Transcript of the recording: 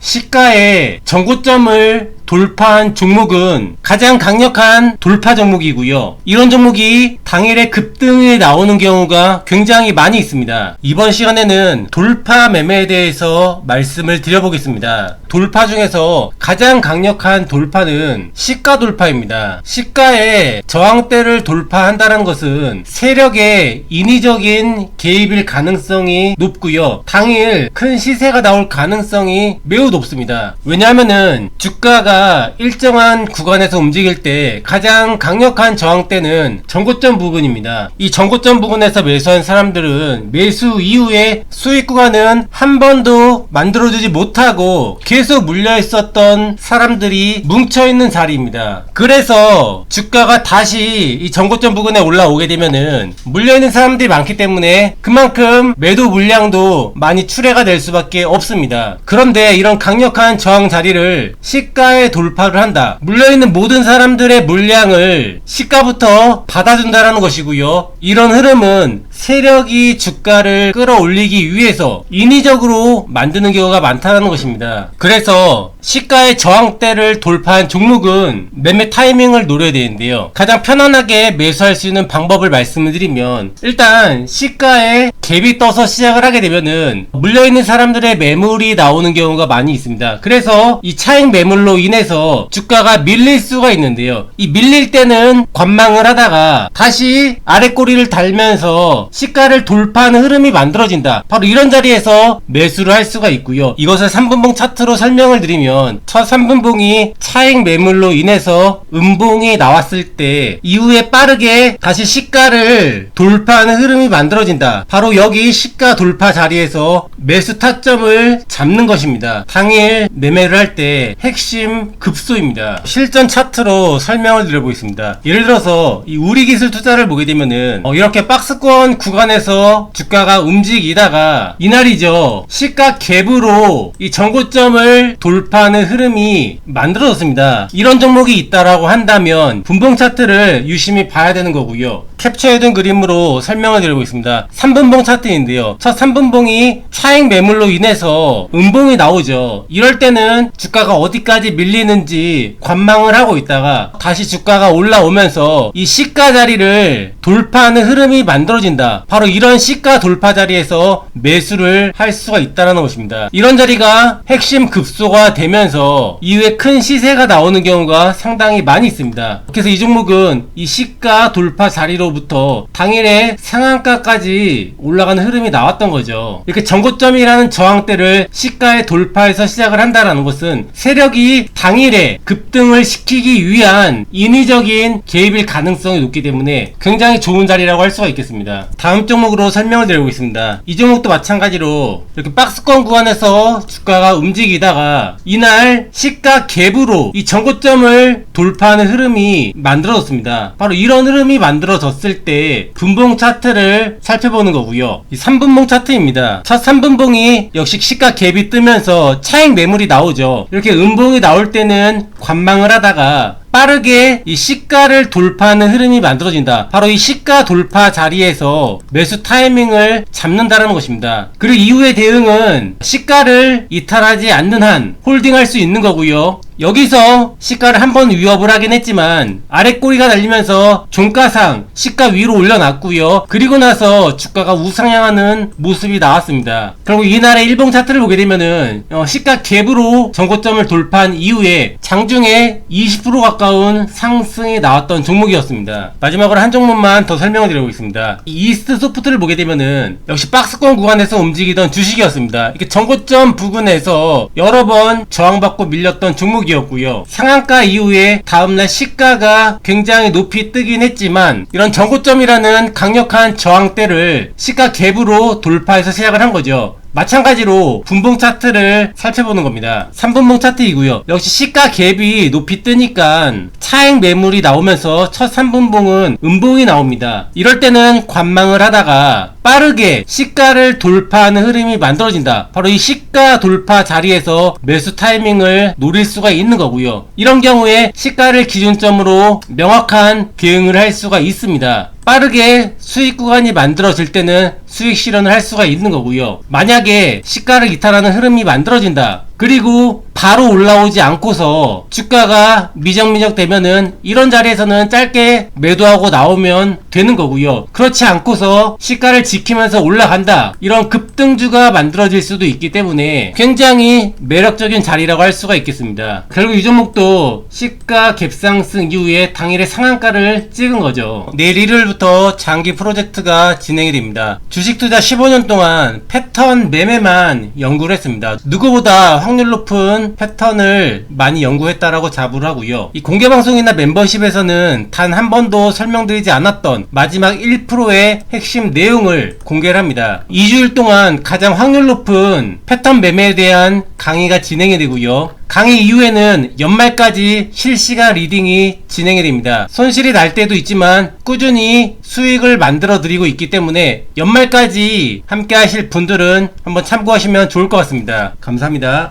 시가의 전고점을 돌파한 종목은 가장 강력한 돌파 종목이고요. 이런 종목이 당일에 급등이 나오는 경우가 굉장히 많이 있습니다. 이번 시간에는 돌파 매매에 대해서 말씀을 드려보겠습니다. 돌파 중에서 가장 강력한 돌파는 시가 돌파입니다. 시가의 저항대를 돌파한다는 것은 세력의 인위적인 개입일 가능성이 높고요. 당일 큰 시세가 나올 가능성이 매우 높습니다. 왜냐하면은 주가가 일정한 구간에서 움직일 때 가장 강력한 저항대는 전고점 부근입니다. 이 전고점 부근에서 매수한 사람들은 매수 이후에 수익 구간은 한 번도 만들어주지 못하고 계속 물려있었던 사람들이 뭉쳐있는 자리입니다. 그래서 주가가 다시 이 전고점 부근에 올라오게 되면은 물려있는 사람들이 많기 때문에 그만큼 매도 물량도 많이 출회가 될 수밖에 없습니다. 그런데 이런 강력한 저항 자리를 시가에 돌파를 한다. 물려있는 모든 사람들의 물량을 시가부터 받아준다라는 것이고요. 이런 흐름은 세력이 주가를 끌어올리기 위해서 인위적으로 만드는 경우가 많다는 것입니다. 그래서 시가의 저항대를 돌파한 종목은 매매 타이밍을 노려야 되는데요. 가장 편안하게 매수할 수 있는 방법을 말씀을 드리면, 일단 시가에 갭이 떠서 시작을 하게 되면은 물려있는 사람들의 매물이 나오는 경우가 많이 있습니다. 그래서 이 차익 매물로 인해서 주가가 밀릴 수가 있는데요. 이 밀릴 때는 관망을 하다가 다시 아래 꼬리를 달면서 시가를 돌파하는 흐름이 만들어진다. 바로 이런 자리에서 매수를 할 수가 있고요. 이것을 3분봉 차트로 설명을 드리면, 첫 3분봉이 차익 매물로 인해서 음봉이 나왔을 때 이후에 빠르게 다시 시가를 돌파하는 흐름이 만들어진다. 바로 여기 시가 돌파 자리에서 매수 타점을 잡는 것입니다. 당일 매매를 할 때 핵심 급소입니다. 실전 차트로 설명을 드려보겠습니다. 예를 들어서 이 우리기술 투자를 보게 되면은 이렇게 박스권 구간에서 주가가 움직이다가 이날이죠, 시가 갭으로 이 전고점을 돌파하는 흐름이 만들어졌습니다. 이런 종목이 있다라고 한다면 분봉 차트를 유심히 봐야 되는 거고요. 캡처해둔 그림으로 설명을 드려보겠습니다. 3분봉 차트인데요. 첫 3분봉이 차익 매물로 인해서 음봉이 나오죠. 이럴 때는 주가가 어디까지 밀리는지 관망을 하고 있다가 다시 주가가 올라오면서 이 시가 자리를 돌파하는 흐름이 만들어진다. 바로 이런 시가 돌파 자리에서 매수를 할 수가 있다는 것입니다. 이런 자리가 핵심 급소가 되면서 이후에 큰 시세가 나오는 경우가 상당히 많이 있습니다. 그래서 이 종목은 이 시가 돌파 자리로부터 당일에 상한가까지 올라가는 흐름이 나왔던 거죠. 이렇게 전고점이라는 저항대를 시가에 돌파해서 시작을 한다는 것은 세력이 당일에 급등을 시키기 위한 인위적인 개입일 가능성이 높기 때문에 굉장히 좋은 자리라고 할 수가 있겠습니다. 다음 종목으로 설명을 드리겠습니다. 이 종목도 마찬가지로 이렇게 박스권 구간에서 주가가 움직이다가 이날 시가 갭으로 이 전고점을 돌파하는 흐름이 만들어졌습니다. 바로 이런 흐름이 만들어졌을 때 분봉 차트를 살펴보는 거고요. 이 3분봉 차트입니다. 첫 3분봉이 역시 시가 갭이 뜨면서 차익 매물이 나오죠. 이렇게 음봉이 나올 때는 관망을 하다가 빠르게 이 시가를 돌파하는 흐름이 만들어진다. 바로 이 시가 돌파 자리에서 매수 타이밍을 잡는다는 것입니다. 그리고 이후의 대응은 시가를 이탈하지 않는 한 홀딩할 수 있는 거고요. 여기서 시가를 한번 위협을 하긴 했지만 아래 꼬리가 달리면서 종가상 시가 위로 올려놨고요. 그리고 나서 주가가 우상향하는 모습이 나왔습니다. 그리고 이날의 일봉 차트를 보게 되면은 시가 갭으로 전고점을 돌파한 이후에 장중에 20% 가까운 상승이 나왔던 종목이었습니다. 마지막으로 한 종목만 더 설명을 드려보겠습니다. 이스트 소프트를 보게 되면은 역시 박스권 구간에서 움직이던 주식이었습니다. 이렇게 전고점 부근에서 여러 번 저항받고 밀렸던 종목이었고요. 상한가 이후에 다음날 시가가 굉장히 높이 뜨긴 했지만 이런 전고점이라는 강력한 저항대를 시가 갭으로 돌파해서 시작을 한 거죠. 마찬가지로 분봉 차트를 살펴보는 겁니다. 3분봉 차트이고요. 역시 시가 갭이 높이 뜨니까 차익 매물이 나오면서 첫 3분봉은 음봉이 나옵니다. 이럴 때는 관망을 하다가 빠르게 시가를 돌파하는 흐름이 만들어진다. 바로 이 시가 돌파 자리에서 매수 타이밍을 노릴 수가 있는 거고요. 이런 경우에 시가를 기준점으로 명확한 대응을 할 수가 있습니다. 빠르게 수익 구간이 만들어질 때는 수익 실현을 할 수가 있는 거고요. 만약에 시가를 이탈하는 흐름이 만들어진다. 그리고 바로 올라오지 않고서 주가가 미적미적 되면은 이런 자리에서는 짧게 매도하고 나오면 되는 거고요. 그렇지 않고서 시가를 지키면서 올라간다, 이런 급등주가 만들어질 수도 있기 때문에 굉장히 매력적인 자리라고 할 수가 있겠습니다. 결국 이 종목도 시가 갭상승 이후에 당일에 상한가를 찍은 거죠. 내일 일요일부터 장기 프로젝트가 진행이 됩니다. 주식 투자 15년 동안 패턴 매매만 연구를 했습니다. 누구보다 확률 높은 패턴을 많이 연구했다라고 자부를 하고요. 이 공개방송이나 멤버십에서는 단 한 번도 설명드리지 않았던 마지막 1%의 핵심 내용을 공개를 합니다. 2주일 동안 가장 확률 높은 패턴 매매에 대한 강의가 진행이 되고요. 강의 이후에는 연말까지 실시간 리딩이 진행이 됩니다. 손실이 날 때도 있지만 꾸준히 수익을 만들어 드리고 있기 때문에 연말까지 함께 하실 분들은 한번 참고하시면 좋을 것 같습니다. 감사합니다.